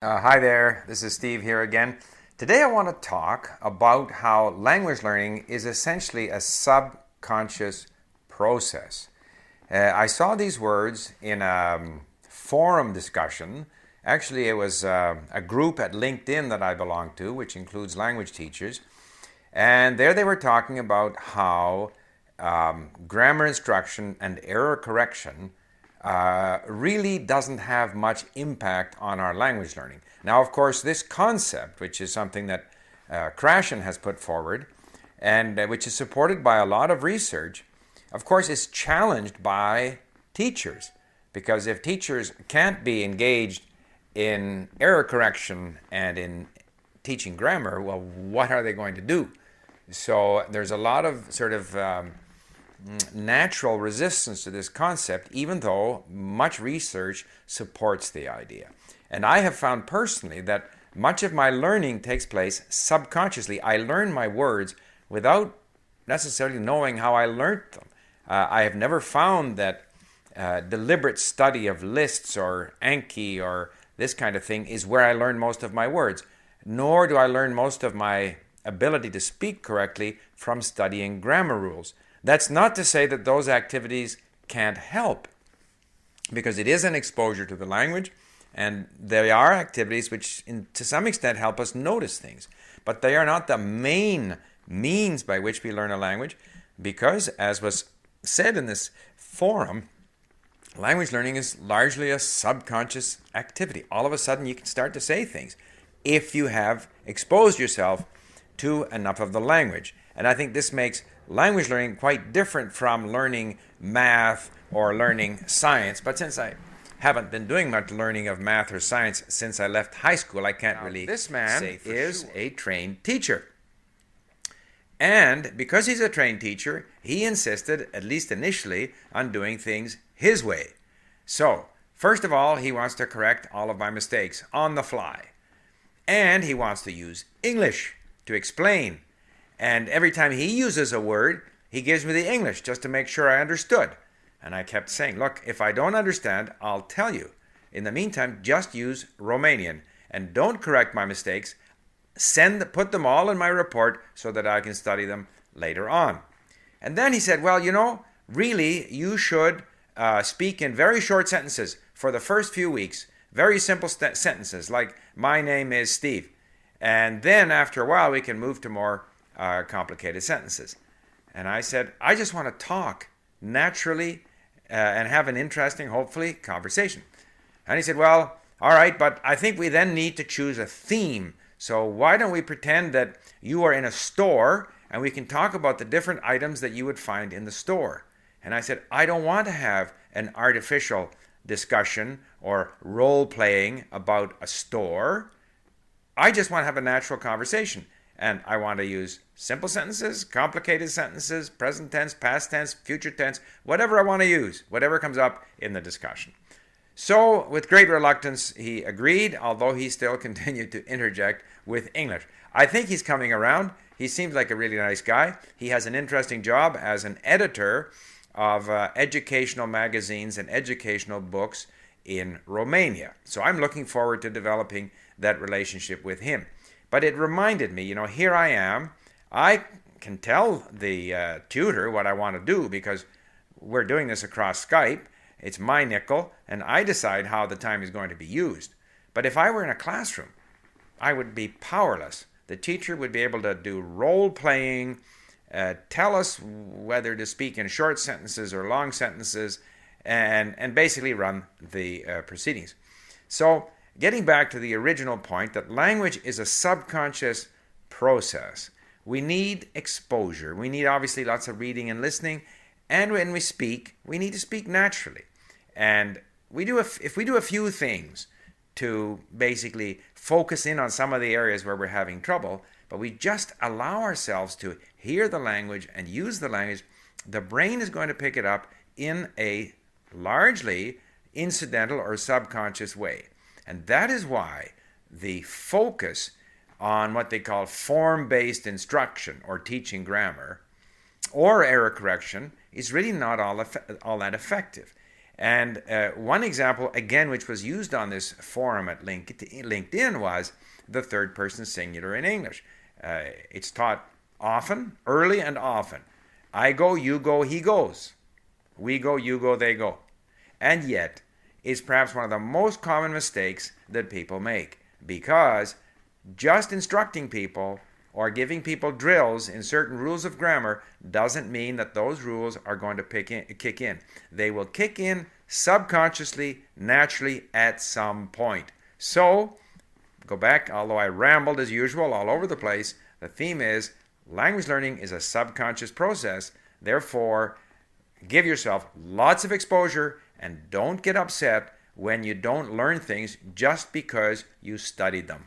Hi there, this is Steve here again. Today I want to talk about how language learning is essentially a subconscious process. I saw these words in a forum discussion. Actually, it was a group at LinkedIn that I belong to, which includes language teachers. And there they were talking about how grammar instruction and error correction really doesn't have much impact on our language learning. Now, of course, this concept, which is something that Krashen has put forward and which is supported by a lot of research, of course, is challenged by teachers. Because if teachers can't be engaged in error correction and in teaching grammar, well, what are they going to do? So there's a lot of sort of natural resistance to this concept, even though much research supports the idea. And I have found personally that much of my learning takes place subconsciously. I learn my words without necessarily knowing how I learned them. I have never found that deliberate study of lists or Anki or this kind of thing is where I learn most of my words, nor do I learn most of my ability to speak correctly from studying grammar rules. That's not to say that those activities can't help, because it is an exposure to the language, and there are activities which to some extent help us notice things. But they are not the main means by which we learn a language, because, as was said in this forum, language learning is largely a subconscious activity. All of a sudden you can start to say things if you have exposed yourself to enough of the language. And I think this makes language learning quite different from learning math or learning science. But since I haven't been doing much learning of math or science since I left high school, I can't really say for sure. This man is a trained teacher. And because he's a trained teacher, he insisted, at least initially, on doing things his way. So, first of all, he wants to correct all of my mistakes on the fly. And he wants to use English to explain. And every time he uses a word, he gives me the English just to make sure I understood. And I kept saying, look, if I don't understand, I'll tell you. In the meantime, just use Romanian and don't correct my mistakes. Put them all in my report so that I can study them later on. And then he said, well, really, you should speak in very short sentences for the first few weeks. Very simple sentences like, my name is Steve. And then after a while, we can move to more complicated sentences. And I said, I just want to talk naturally and have an interesting, hopefully, conversation. And he said, well, all right, but I think we then need to choose a theme. So why don't we pretend that you are in a store and we can talk about the different items that you would find in the store. And I said, I don't want to have an artificial discussion or role-playing about a store. I just want to have a natural conversation. And I want to use simple sentences, complicated sentences, present tense, past tense, future tense, whatever I want to use, whatever comes up in the discussion. So, with great reluctance, he agreed, although he still continued to interject with English. I think he's coming around. He seems like a really nice guy. He has an interesting job as an editor of educational magazines and educational books in Romania. So I'm looking forward to developing that relationship with him. But it reminded me, here I am. I can tell the tutor what I want to do because we're doing this across Skype. It's my nickel, and I decide how the time is going to be used. But if I were in a classroom, I would be powerless. The teacher would be able to do role-playing, tell us whether to speak in short sentences or long sentences, and basically run the proceedings. So, getting back to the original point that language is a subconscious process. We need exposure. We need obviously lots of reading and listening. And when we speak, we need to speak naturally. And if we do a few things to basically focus in on some of the areas where we're having trouble, but we just allow ourselves to hear the language and use the language, the brain is going to pick it up in a largely incidental or subconscious way. And that is why the focus on what they call form-based instruction or teaching grammar or error correction is really not all that effective. And one example, again, which was used on this forum at LinkedIn was the third person singular in English. It's taught often, early and often. I go, you go, he goes. We go, you go, they go. And yet, it's perhaps one of the most common mistakes that people make, because just instructing people or giving people drills in certain rules of grammar doesn't mean that those rules are going to kick in. They will kick in subconsciously, naturally, at some point. So, go back, although I rambled as usual all over the place, the theme is language learning is a subconscious process. Therefore, give yourself lots of exposure and don't get upset when you don't learn things just because you studied them.